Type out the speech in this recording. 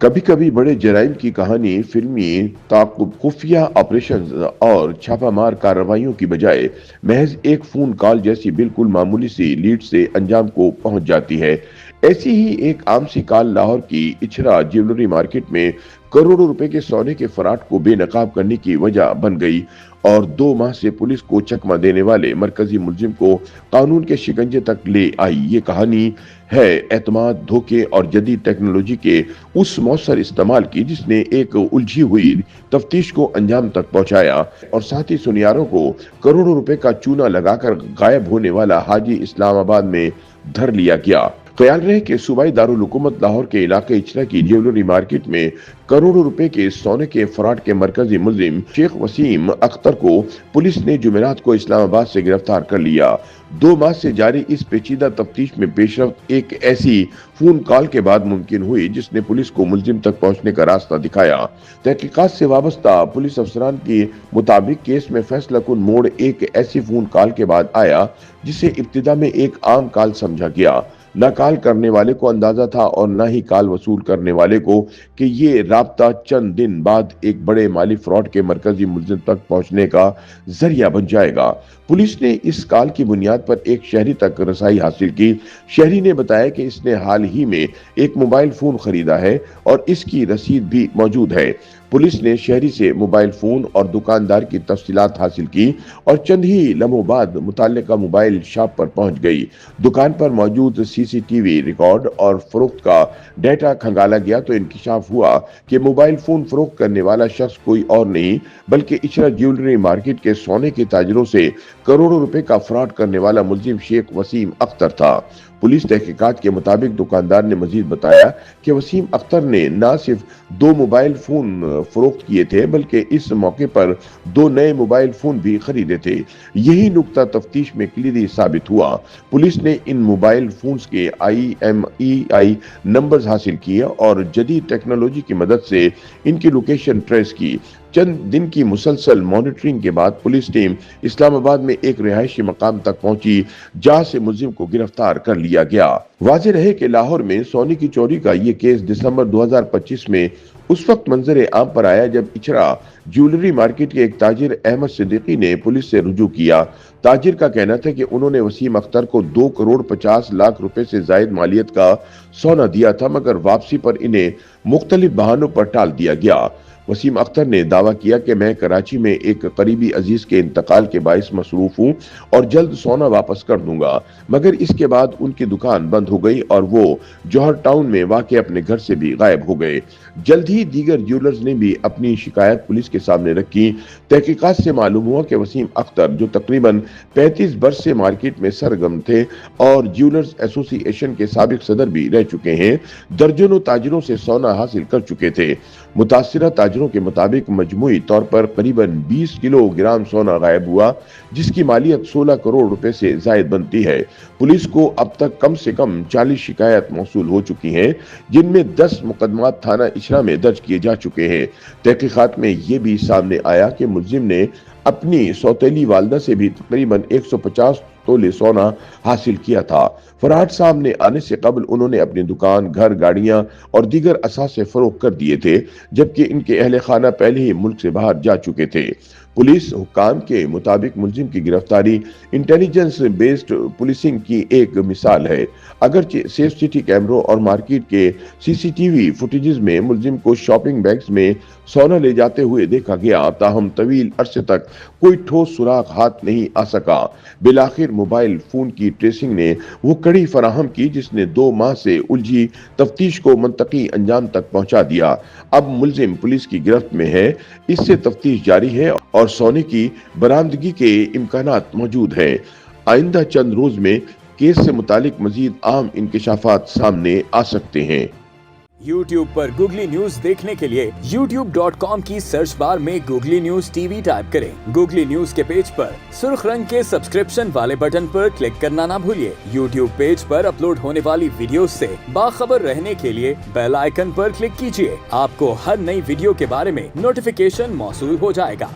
कभी कभी बड़े जराइम की कहानी फिल्मी ताक़ुब, खुफिया ऑपरेशन और छापामार कार्रवाइयों की बजाय महज एक फोन कॉल जैसी बिल्कुल मामूली सी लीड से अंजाम को पहुंच जाती है। ऐसी ही एक आम सी कॉल लाहौर की इचरा ज्वेलरी मार्केट में करोड़ों रुपए के सोने के फराट को बेनकाब करने की वजह बन गई और 2 माह से पुलिस को चकमा देने वाले मरकजी मुलजिम को कानून के शिकंजे तक ले आई। ये कहानी है एतमाद, धोखे और जदीद टेक्नोलॉजी के उस मौसर इस्तेमाल की जिसने एक उलझी हुई तफ्तीश को अंजाम तक पहुंचाया और साथ ही सुनियारों को करोड़ों रुपए का चूना लगाकर गायब होने वाला हाजी इस्लामाबाद में धर लिया गया। ख्याल रहे कि सूबाई दारुल हुकूमत लाहौर के इलाके इचरा की ज्वेलरी मार्केट में करोड़ों रुपए के सोने के फराड के मरकजी मुलजिम शेख वसीम अख्तर को पुलिस ने जुमेरात को इस्लामाबाद से गिरफ्तार कर लिया। 2 माह से जारी इस पेचीदा तफ्तीश में पेशरफ्त एक ऐसी फोन कॉल के बाद मुमकिन हुई जिसने पुलिस को मुलजिम तक पहुंचने का रास्ता दिखाया। तहकीकात से वाबस्ता पुलिस अफसरान के मुताबिक केस में फैसला कुन मोड़ एक ऐसी फोन कॉल के बाद आया जिसे इब्तिदा में एक आम कॉल समझा गया। न कॉल करने वाले को अंदाजा था और न ही कॉल वसूल करने वाले को कि ये राब्ता चंद दिन बाद एक बड़े माली फ्रॉड के मरकजी मुलजिम तक पहुंचने का जरिया बन जाएगा। पुलिस ने इस कॉल की बुनियाद पर एक शहरी तक रसाई हासिल की। शहरी ने बताया कि इसने हाल ही में एक मोबाइल फोन खरीदा है और इसकी रसीद भी मौजूद है। पुलिस ने शहरी से मोबाइल फोन और दुकानदार की तफसीलात हासिल की और चंद ही लम्हों बाद मुताल्लिका मोबाइल शॉप पर पहुंच गई। दुकान पर मौजूद सीसीटीवी रिकॉर्ड और फरोख्त का डेटा खंगाला गया तो इंकिशाफ हुआ कि मोबाइल फोन फरोख्त करने वाला शख्स कोई और नहीं बल्कि इचरा ज्वेलरी मार्केट के सोने के ताजरों से करोड़ों रुपए का फ्रॉड करने वाला मुलजिम शेख वसीम अख्तर था। पुलिस तहकीकात के मुताबिक दुकानदार ने मजीद बताया कि वसीम अख्तर ने न सिर्फ 2 मोबाइल फोन फरोख्त किए थे बल्कि इस मौके पर 2 नए मोबाइल फोन भी खरीदे थे। यही नुक्ता तफ्तीश में क्लीदी साबित हुआ। पुलिस ने इन मोबाइल फोन्स के IMEI नंबर्स हासिल किए और जदीद टेक्नोलॉजी की मदद से इनकी लोकेशन ट्रेस की। चंद दिन की मुसलसल मॉनिटरिंग के बाद पुलिस टीम इस्लामाबाद में एक रिहायशी मकाम तक पहुंची जहां से मुलजिम को गिरफ्तार कर लिया गया। वाज़ेह रहे कि लाहौर में सोने की चोरी का ये केस दिसंबर 2025 में उस वक्त मंजर आम पर आया जब इचरा ज्वेलरी मार्केट के एक ताजिर अहमद सिद्दीकी ने पुलिस से रुजू किया। ताजिर का कहना था कि उन्होंने वसीम अख्तर को 2 करोड़ 50 लाख रुपए से जायद मालियत का सोना दिया था मगर वापसी पर इन्हें मुख्तलिफ बहानों पर टाल दिया गया। वसीम अख्तर ने दावा किया कि मैं कराची में एक करीबी अजीज के इंतकाल के बाइस मसरूफ हूँ और जल्द सोना वापस कर दूंगा, मगर इसके बाद उनकी दुकान बंद हो गई और वो जौहर टाउन में वाक़ अपने घर से भी गायब हो गए। जल्द ही दीगर ज्वेलर्स ने भी अपनी शिकायत पुलिस के सामने रखी। तहकीकात से मालूम हुआ कि वसीम अख्तर जो तकरीबन 35 बरस से मार्केट में सरगर्म थे और ज्वेलर्स एसोसिएशन के साबिक सदर भी रह चुके हैं, दर्जनों ताजिरों से सोना हासिल कर चुके थे। मुतासिरा ताजिरों के मुताबिक मजमूई तौर पर करीबन 20 किलोग्राम सोना गायब हुआ जिसकी मालियत 16 करोड़ रुपए से जायद बनती है। पुलिस को अब तक कम से कम 40 शिकायत मौसूल हो चुकी हैं जिनमें 10 मुकदमात थाना इचरा में दर्ज किए जा चुके हैं। तहकीकात में ये भी सामने आया कि मुलजिम ने अपनी सौतेली वालदा से भी तकरीबन 150 तोले सोना हासिल किया था। फराड सामने आने से कबल उन्होंने अपनी दुकान, घर, गाड़ियां और दीगर असासे फरोख्त कर दिए थे जबकि इनके अहले खाना पहले ही मुल्क से बाहर जा चुके थे। पुलिस हुक्काम के मुताबिक मुलजिम की गिरफ्तारी इंटेलिजेंस बेस्ड पुलिसिंग की एक मिसाल है। अगरचे सेफ सिटी कैमरों और मार्केट के सीसीटीवी फुटेजेस में मुलजिम को शॉपिंग बैग्स में सोना ले जाते हुए देखा गया, ताहम तवील अरसे तक कोई ठोस सुराग हाथ नहीं आ सका। बिलाखिर मोबाइल फोन की ट्रेसिंग ने वो कड़ी फराहम की जिसने 2 माह से उलझी तफ्तीश को मंतकी अंजाम तक पहुंचा दिया। अब मुलजिम पुलिस की गिरफ्त में है, इससे तफ्तीश जारी है और सोने की बरामदगी के इम्कानात मौजूद है। आइंदा चंद रोज में केस से मुतालिक मजीद आम इंकशाफात सामने आ सकते हैं। YouTube पर गूगली न्यूज देखने के लिए youtube.com की सर्च बार में गूगली न्यूज टीवी टाइप करें। गूगली न्यूज के पेज पर सुर्ख रंग के सब्सक्रिप्शन वाले बटन पर क्लिक करना ना भूलिए। YouTube पेज पर अपलोड होने वाली वीडियोस से बाखबर रहने के लिए बेल आइकन पर क्लिक कीजिए। आपको हर नई वीडियो के बारे में नोटिफिकेशन मौसूल हो जाएगा।